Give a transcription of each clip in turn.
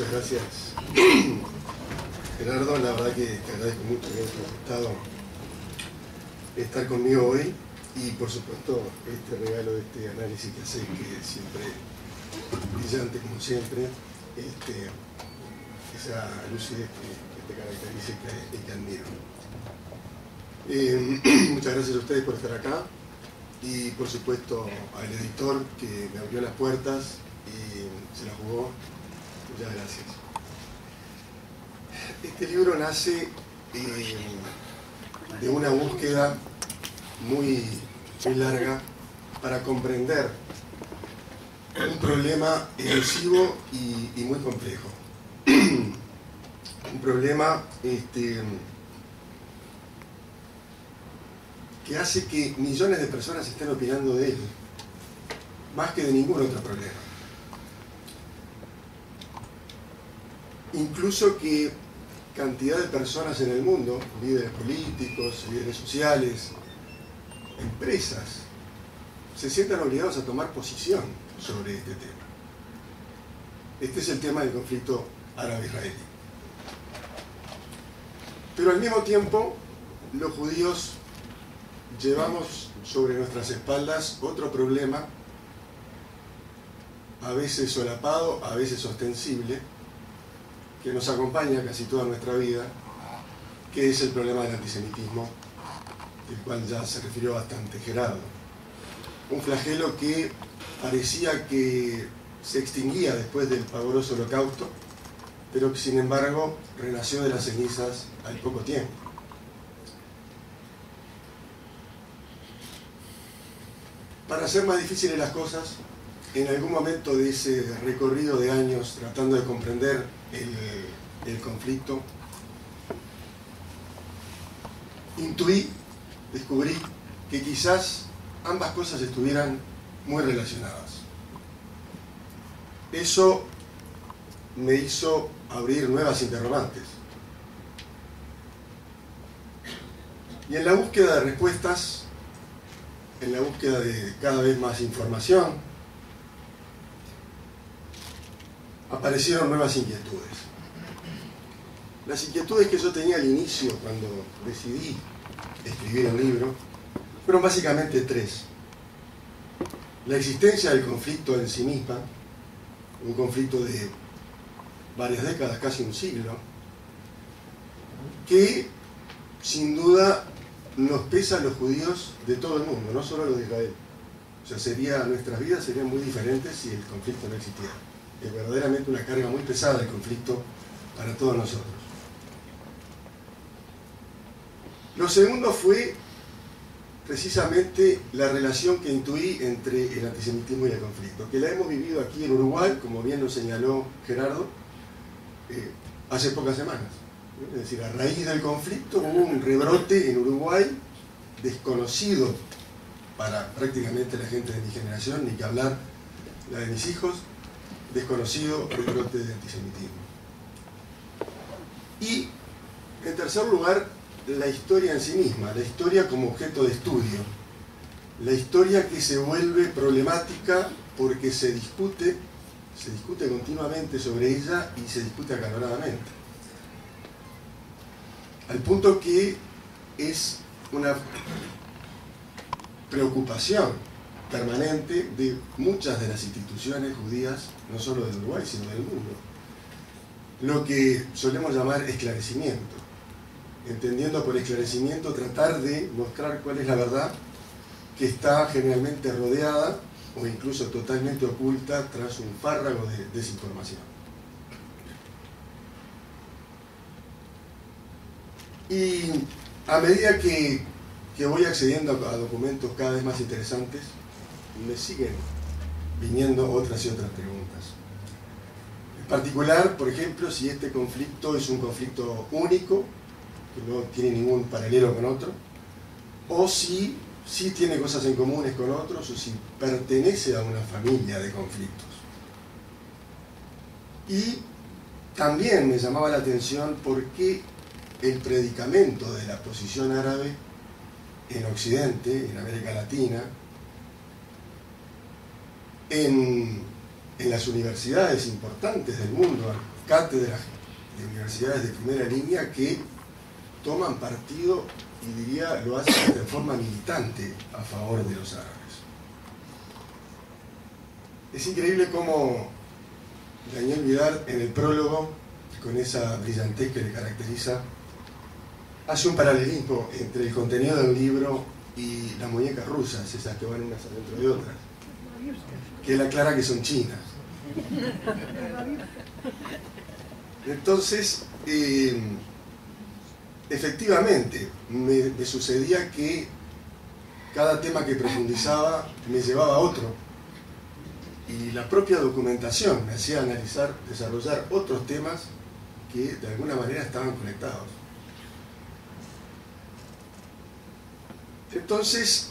Muchas gracias, Gerardo. La verdad que te agradezco mucho que hayas aceptado estar conmigo hoy y, por supuesto, este regalo de este análisis que haces, que es siempre brillante como siempre, esa lucidez que te caracteriza y que admiro. Muchas gracias a ustedes por estar acá y, por supuesto, al editor que me abrió las puertas y se la jugó. Muchas gracias. Este libro nace de una búsqueda muy larga para comprender un problema elusivo y muy complejo. Un problema que hace que millones de personas estén opinando de él, más que de ningún otro problema. Incluso que cantidad de personas en el mundo, líderes políticos, líderes sociales, empresas, se sientan obligados a tomar posición sobre este tema. Este es el tema del conflicto árabe-israelí. Pero al mismo tiempo, los judíos llevamos sobre nuestras espaldas otro problema, a veces solapado, a veces ostensible, que nos acompaña casi toda nuestra vida, que es el problema del antisemitismo, del cual ya se refirió bastante Gerardo. Un flagelo que parecía que se extinguía después del pavoroso Holocausto, pero que sin embargo renació de las cenizas al poco tiempo. Para hacer más difíciles las cosas, en algún momento de ese recorrido de años tratando de comprender el conflicto, descubrí que quizás ambas cosas estuvieran muy relacionadas. Eso me hizo abrir nuevas interrogantes. Y en la búsqueda de respuestas, en la búsqueda de cada vez más información, aparecieron nuevas inquietudes. Las inquietudes que yo tenía al inicio, cuando decidí escribir el libro, fueron básicamente tres. La existencia del conflicto en sí misma, un conflicto de varias décadas, casi un siglo, que sin duda nos pesa a los judíos de todo el mundo, no solo a los de Israel. O sea, nuestras vidas serían muy diferentes si el conflicto no existiera. Es verdaderamente una carga muy pesada el conflicto para todos nosotros. Lo segundo fue precisamente la relación que intuí entre el antisemitismo y el conflicto, que la hemos vivido aquí en Uruguay, como bien lo señaló Gerardo, hace pocas semanas. Es decir, a raíz del conflicto hubo un rebrote en Uruguay desconocido para prácticamente la gente de mi generación, ni que hablar la de mis hijos, desconocido rebrote de antisemitismo. Y, en tercer lugar, la historia en sí misma, la historia como objeto de estudio, la historia que se vuelve problemática porque se discute continuamente sobre ella y se discute acaloradamente. Al punto que es una preocupación permanente de muchas de las instituciones judías, no solo del Uruguay, sino del mundo. Lo que solemos llamar esclarecimiento. Entendiendo por esclarecimiento tratar de mostrar cuál es la verdad que está generalmente rodeada o incluso totalmente oculta tras un fárrago de desinformación. Y a medida que voy accediendo a documentos cada vez más interesantes, me siguen viniendo otras y otras preguntas. En particular, por ejemplo, si este conflicto es un conflicto único, que no tiene ningún paralelo con otro, o si tiene cosas en comunes con otros, o si pertenece a una familia de conflictos. Y también me llamaba la atención por qué el predicamento de la posición árabe en Occidente, en América Latina, en en las universidades importantes del mundo, cátedras de universidades de primera línea que toman partido y diría lo hacen de forma militante a favor de los árabes. Es increíble cómo Daniel Vidal en el prólogo, con esa brillantez que le caracteriza, hace un paralelismo entre el contenido del libro y las muñecas rusas, esas que van unas adentro de otras, que él aclara que son chinas. Entonces, efectivamente, me sucedía que cada tema que profundizaba me llevaba a otro, y la propia documentación me hacía analizar, desarrollar otros temas que de alguna manera estaban conectados. Entonces,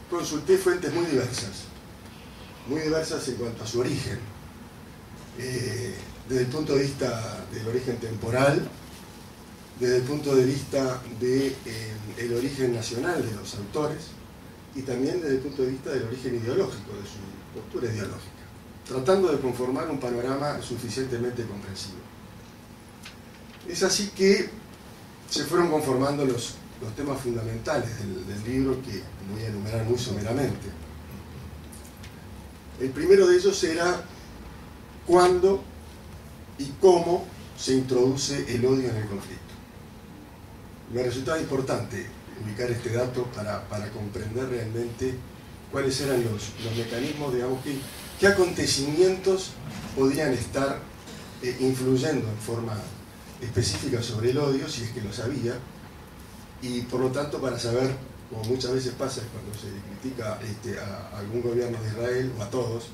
consulté fuentes muy diversas en cuanto a su origen, desde el punto de vista del origen temporal, desde el punto de vista del origen nacional de los autores, y también desde el punto de vista del origen ideológico, de su postura ideológica, tratando de conformar un panorama suficientemente comprensivo. Es así que se fueron conformando los temas fundamentales del libro, que voy a enumerar muy someramente. El primero de ellos era cuándo y cómo se introduce el odio en el conflicto. Me resultaba importante ubicar este dato para comprender realmente cuáles eran los mecanismos, digamos, qué acontecimientos podían estar influyendo en forma específica sobre el odio, si es que lo sabía, y por lo tanto para saber, como muchas veces pasa cuando se critica a algún gobierno de Israel o a todos,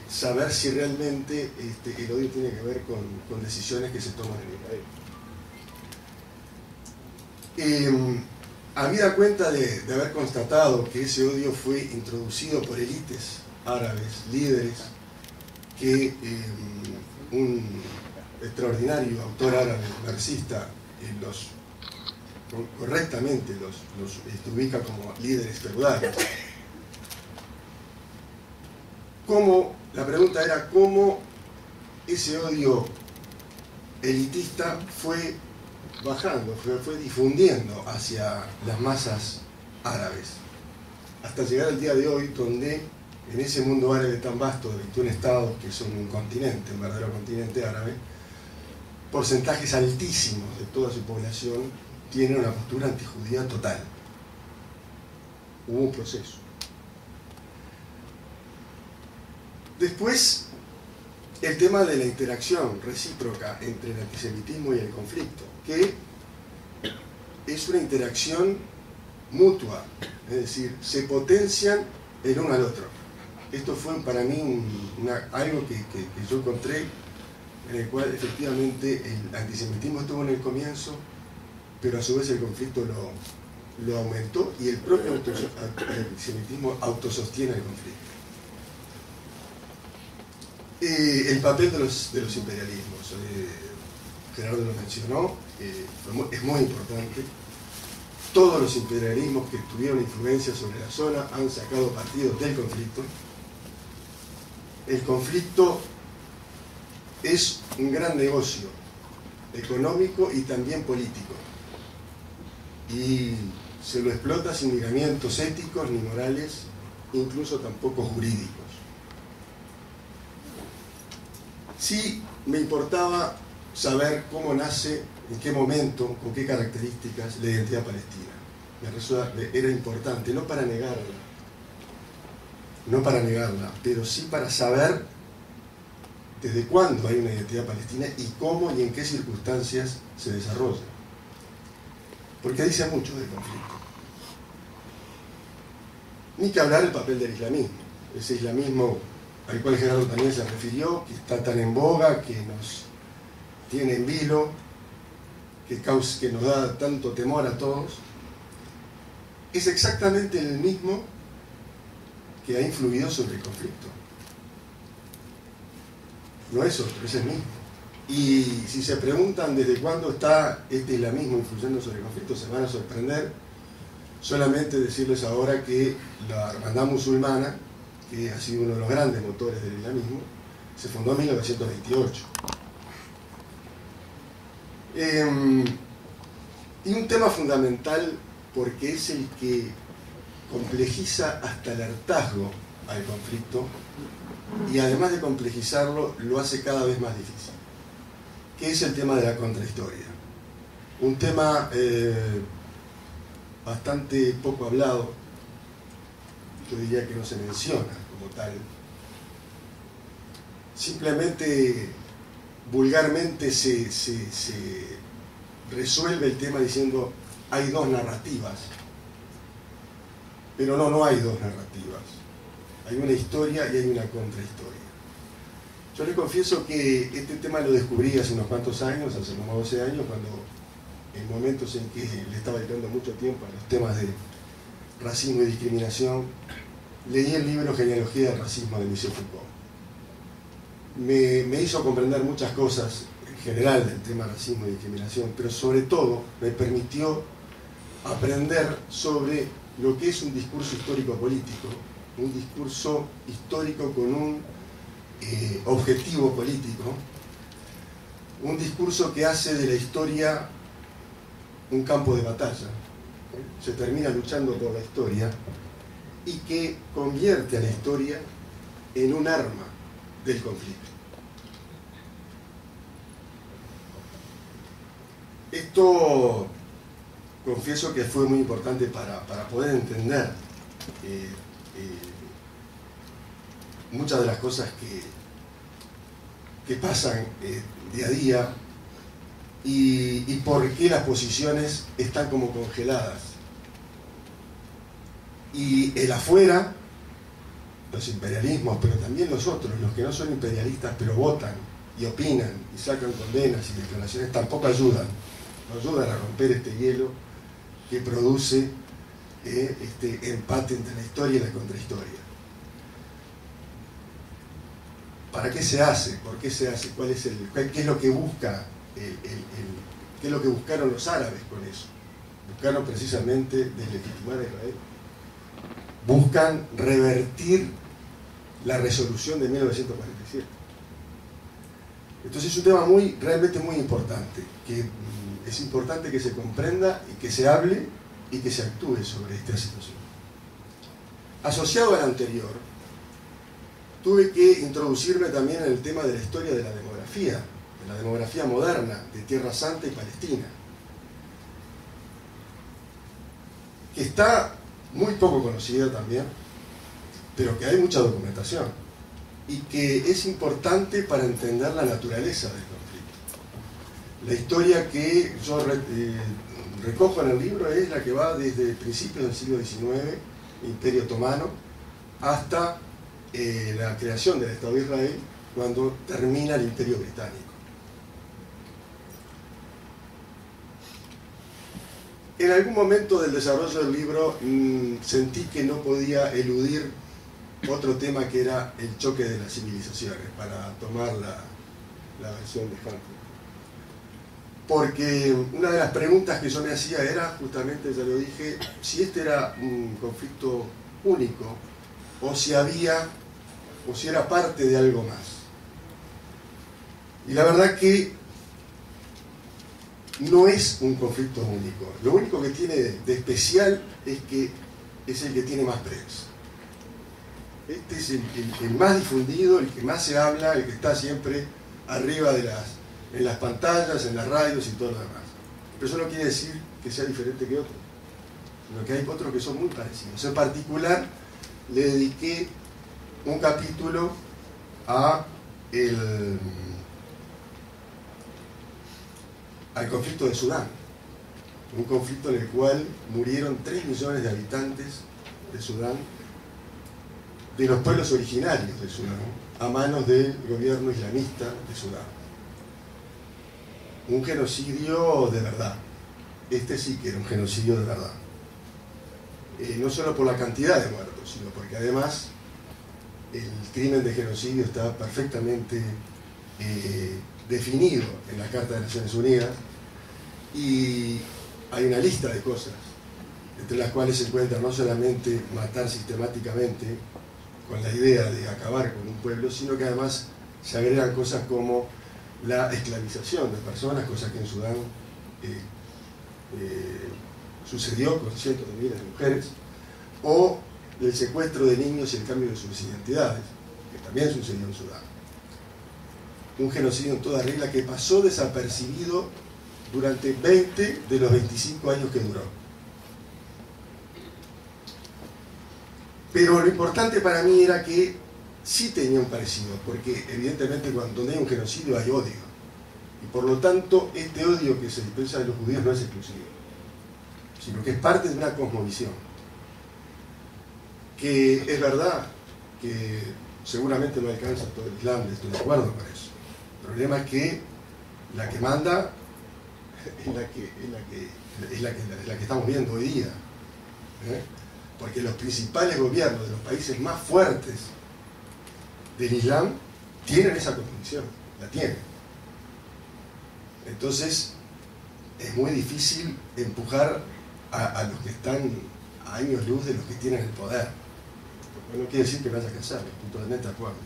saber si realmente el odio tiene que ver con decisiones que se toman en Israel. Habida cuenta de haber constatado que ese odio fue introducido por élites árabes, líderes, que un extraordinario autor árabe marxista correctamente los ubica como líderes feudales. La pregunta era cómo ese odio elitista fue bajando, fue difundiendo hacia las masas árabes, hasta llegar al día de hoy, donde en ese mundo árabe tan vasto de 21 estados, que son un continente, un verdadero continente árabe, porcentajes altísimos de toda su población tienen una postura antijudía total. Hubo un proceso. Después, el tema de la interacción recíproca entre el antisemitismo y el conflicto, que es una interacción mutua, es decir, se potencian el uno al otro. Esto fue para mí algo que yo encontré, en el cual efectivamente el antisemitismo estuvo en el comienzo, pero a su vez el conflicto lo aumentó, y el propio antisemitismo autosostiene el conflicto. El papel de los imperialismos, Gerardo lo mencionó, es muy importante. Todos los imperialismos que tuvieron influencia sobre la zona han sacado partido del conflicto. El conflicto es un gran negocio económico y también político, y se lo explota sin miramientos éticos ni morales, incluso tampoco jurídicos. Sí me importaba saber cómo nace, en qué momento, con qué características la identidad palestina. Era importante, no para negarla, pero sí para saber desde cuándo hay una identidad palestina y cómo y en qué circunstancias se desarrolla. Porque dice mucho del conflicto. Ni que hablar del papel del islamismo. Ese islamismo al cual Gerardo también se refirió, que está tan en boga, que nos tiene en vilo, que nos da tanto temor a todos, es exactamente el mismo que ha influido sobre el conflicto. No es otro, es el mismo. Y si se preguntan desde cuándo está este islamismo influyendo sobre el conflicto, se van a sorprender. Solamente decirles ahora que la hermandad musulmana, que ha sido uno de los grandes motores del islamismo, se fundó en 1928. Y un tema fundamental porque es el que complejiza hasta el hartazgo al conflicto y además de complejizarlo lo hace cada vez más difícil, que es el tema de la contrahistoria. Un tema bastante poco hablado, yo diría que no se menciona como tal. Simplemente, vulgarmente se resuelve el tema diciendo hay dos narrativas, pero no hay dos narrativas. Hay una historia y hay una contrahistoria. Yo les confieso que este tema lo descubrí hace unos cuantos años, hace como 12 años, cuando en momentos en que le estaba dedicando mucho tiempo a los temas de racismo y discriminación, leí el libro Genealogía del Racismo de Michel Foucault. Me hizo comprender muchas cosas en general del tema racismo y discriminación, pero sobre todo me permitió aprender sobre lo que es un discurso histórico-político, un discurso histórico con un objetivo político, un discurso que hace de la historia un campo de batalla, se termina luchando por la historia y que convierte a la historia en un arma del conflicto. Esto confieso que fue muy importante para poder entender muchas de las cosas que pasan día a día y por qué las posiciones están como congeladas. Y el afuera, los imperialismos, pero también los otros, los que no son imperialistas pero votan y opinan y sacan condenas y declaraciones, tampoco ayudan. No ayudan a romper este hielo que produce este empate entre la historia y la contrahistoria. ¿Para qué se hace? ¿Por qué se hace? ¿Qué es lo que busca? ¿Qué es lo que buscaron los árabes con eso? Buscaron precisamente deslegitimar a Israel. Buscan revertir la resolución de 1947. Entonces es un tema realmente muy importante, que es importante que se comprenda y que se hable y que se actúe sobre esta situación. Asociado al anterior, tuve que introducirme también en el tema de la historia de la demografía moderna de Tierra Santa y Palestina, que está muy poco conocida también, pero que hay mucha documentación y que es importante para entender la naturaleza del conflicto. La historia que yo recojo en el libro es la que va desde principios del siglo XIX, Imperio Otomano, hasta la creación del Estado de Israel, cuando termina el Imperio Británico. En algún momento del desarrollo del libro sentí que no podía eludir otro tema que era el choque de las civilizaciones, para tomar la versión de Humphrey. Porque una de las preguntas que yo me hacía era, justamente ya lo dije, si este era un conflicto único o si era parte de algo más. Y la verdad que no es un conflicto único. Lo único que tiene de especial es que es el que tiene más prensa. Este es el más difundido, el que más se habla, el que está siempre arriba en las pantallas, en las radios y todo lo demás. Pero eso no quiere decir que sea diferente que otro, sino que hay otros que son muy parecidos. En particular, le dediqué un capítulo al conflicto de Sudán, un conflicto en el cual murieron 3 millones de habitantes de Sudán, de los pueblos originarios de Sudán, a manos del gobierno islamista de Sudán. Un genocidio de verdad. Este sí que era un genocidio de verdad. No solo por la cantidad de muertos, sino porque además el crimen de genocidio está perfectamente definido en la Carta de Naciones Unidas, y hay una lista de cosas, entre las cuales se encuentra no solamente matar sistemáticamente con la idea de acabar con un pueblo, sino que además se agregan cosas como la esclavización de personas, cosa que en Sudán sucedió con cientos de miles de mujeres, o el secuestro de niños y el cambio de sus identidades, que también sucedió en Sudán. Un genocidio en toda regla que pasó desapercibido durante 20 de los 25 años que duró. Pero lo importante para mí era que sí tenía un parecido, porque evidentemente cuando hay un genocidio hay odio. Y por lo tanto, este odio que se dispensa de los judíos no es exclusivo, sino que es parte de una cosmovisión. Que es verdad que seguramente no alcanza todo el Islam, estoy de acuerdo con eso. El problema es que la que manda es la que estamos viendo hoy día. Porque los principales gobiernos de los países más fuertes del Islam tienen esa convicción, la tienen. Entonces es muy difícil empujar a los que están a años luz de los que tienen el poder. Porque no quiere decir que vaya a casar, estoy totalmente de acuerdo.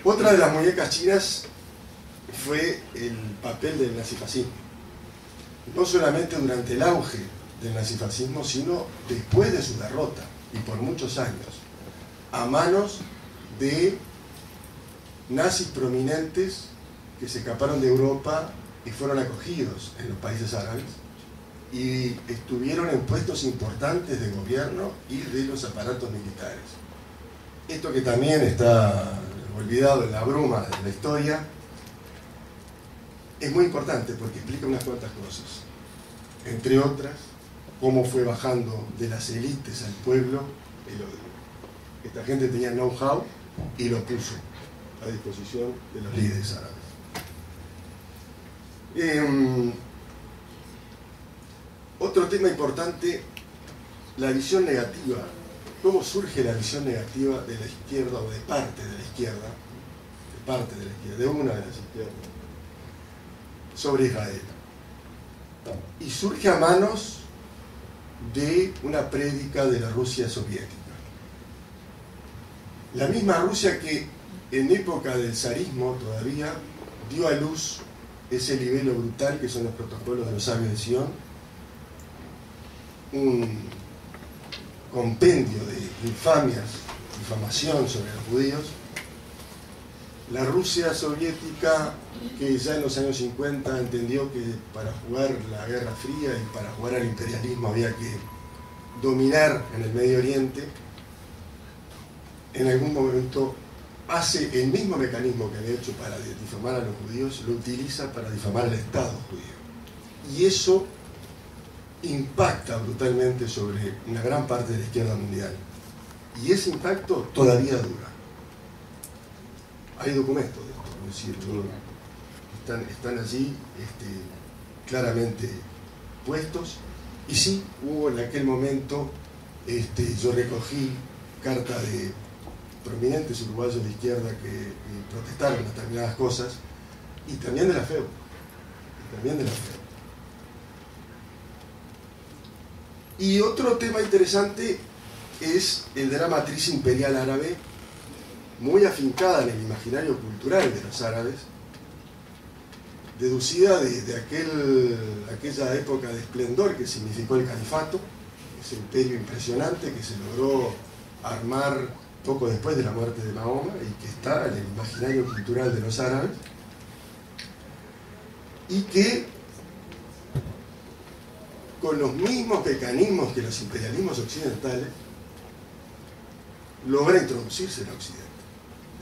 Otra de las muñecas chinas fue el papel del nazifascismo. No solamente durante el auge del nazifascismo, sino después de su derrota, y por muchos años, a manos de nazis prominentes que se escaparon de Europa y fueron acogidos en los países árabes y estuvieron en puestos importantes de gobierno y de los aparatos militares. Esto que también está olvidado en la bruma de la historia es muy importante porque explica unas cuantas cosas, entre otras cómo fue bajando de las élites al pueblo el odio. Esta gente tenía know-how y lo puso a disposición de los líderes árabes. Otro tema importante, la visión negativa. ¿Cómo surge la visión negativa de la izquierda o de parte de la izquierda? De una de las izquierdas, sobre Israel. Y surge a manos de una prédica de la Rusia soviética. La misma Rusia que en época del zarismo todavía dio a luz ese libelo brutal que son los protocolos de los sabios de Sion, un compendio de infamias, difamación sobre los judíos. La Rusia soviética, que ya en los años 50 entendió que para jugar la Guerra Fría y para jugar al imperialismo había que dominar en el Medio Oriente, en algún momento hace el mismo mecanismo que había hecho para difamar a los judíos, lo utiliza para difamar al Estado judío. Y eso impacta brutalmente sobre una gran parte de la izquierda mundial. Y ese impacto todavía dura. Hay documentos de esto, es decir, están allí claramente puestos. Y sí, hubo en aquel momento, yo recogí carta de prominentes uruguayos de izquierda que protestaron determinadas cosas, y también de la FEU. Y otro tema interesante es el de la matriz imperial árabe, muy afincada en el imaginario cultural de los árabes, deducida de aquella época de esplendor que significó el califato, ese imperio impresionante que se logró armar poco después de la muerte de Mahoma y que está en el imaginario cultural de los árabes, y que con los mismos mecanismos que los imperialismos occidentales logra introducirse en Occidente.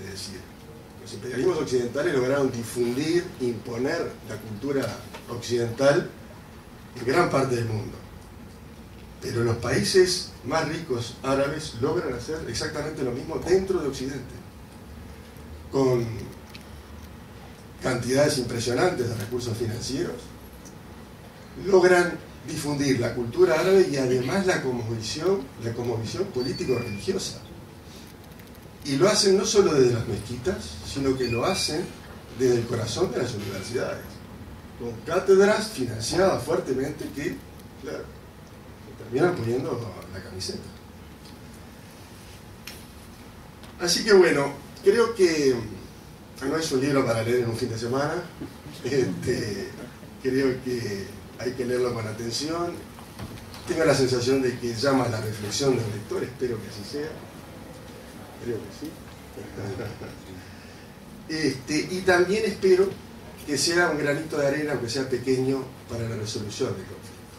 Es decir, los imperialismos occidentales lograron difundir, imponer la cultura occidental en gran parte del mundo. Pero los países más ricos árabes logran hacer exactamente lo mismo dentro de Occidente, con cantidades impresionantes de recursos financieros, logran difundir la cultura árabe y además la cosmovisión político-religiosa. Y lo hacen no solo desde las mezquitas, sino que lo hacen desde el corazón de las universidades, con cátedras financiadas fuertemente que, claro, terminan poniendo la camiseta. Así que bueno, creo que no es un libro para leer en un fin de semana. Creo que hay que leerlo con atención. Tengo la sensación de que llama a la reflexión del lector, espero que así sea. Creo que sí. Y también espero que sea un granito de arena, aunque sea pequeño, para la resolución del conflicto.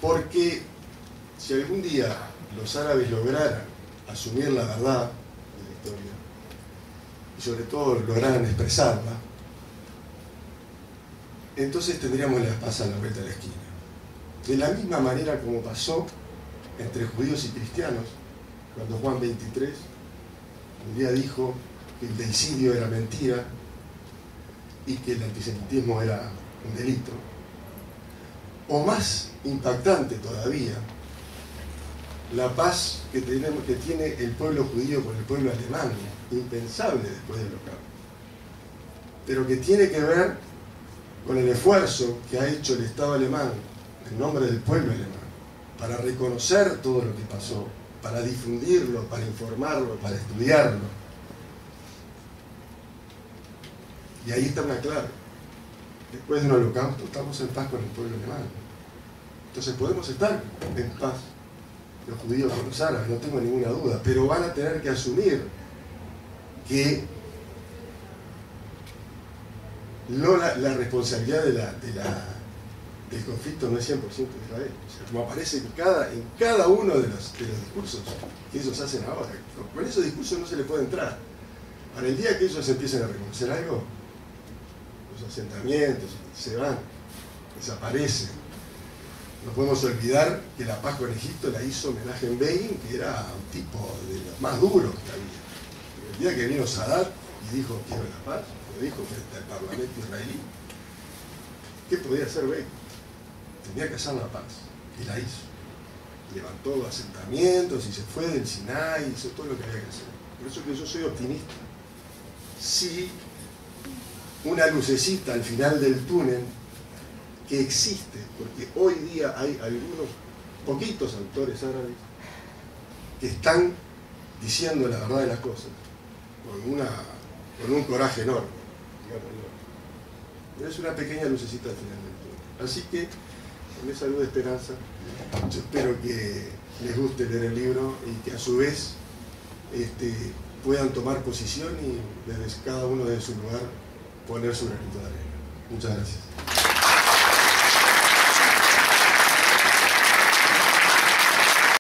Porque si algún día los árabes lograran asumir la verdad de la historia, y sobre todo lograran expresarla, entonces tendríamos la paz a la vuelta de la esquina. De la misma manera como pasó entre judíos y cristianos, cuando Juan 23 un día dijo que el deicidio era mentira y que el antisemitismo era un delito. O más impactante todavía, la paz que tiene el pueblo judío con el pueblo alemán, impensable después del Holocausto, pero que tiene que ver con el esfuerzo que ha hecho el Estado alemán en nombre del pueblo alemán para reconocer todo lo que pasó, para difundirlo, para informarlo, para estudiarlo. Y ahí está una clave. Después de un holocausto estamos en paz con el pueblo alemán. Entonces podemos estar en paz los judíos con los árabes, no tengo ninguna duda, pero van a tener que asumir que la responsabilidad del conflicto no es 100% de Israel. O sea, como aparece en cada uno de los discursos que ellos hacen ahora. Con esos discursos no se le puede entrar. Para el día que ellos empiecen a reconocer algo, los asentamientos se van, desaparecen. No podemos olvidar que la paz con Egipto la hizo Menachem Begin, que era un tipo de los más duros que había. El día que vino Sadat y dijo quiero la paz, lo dijo frente al parlamento israelí, ¿qué podía hacer Begin? Tenía que hacer la paz, y la hizo. Levantó asentamientos y se fue del Sinai, hizo todo lo que había que hacer. Por eso que yo soy optimista. Sí, una lucecita al final del túnel que existe, porque hoy día hay algunos poquitos autores árabes que están diciendo la verdad de las cosas con un coraje enorme, pero es una pequeña lucecita al final del túnel. Así que con esa luz de esperanza yo espero que les guste leer el libro y que a su vez puedan tomar posición y desde cada uno de su lugar poner su granito de arena. Muchas gracias.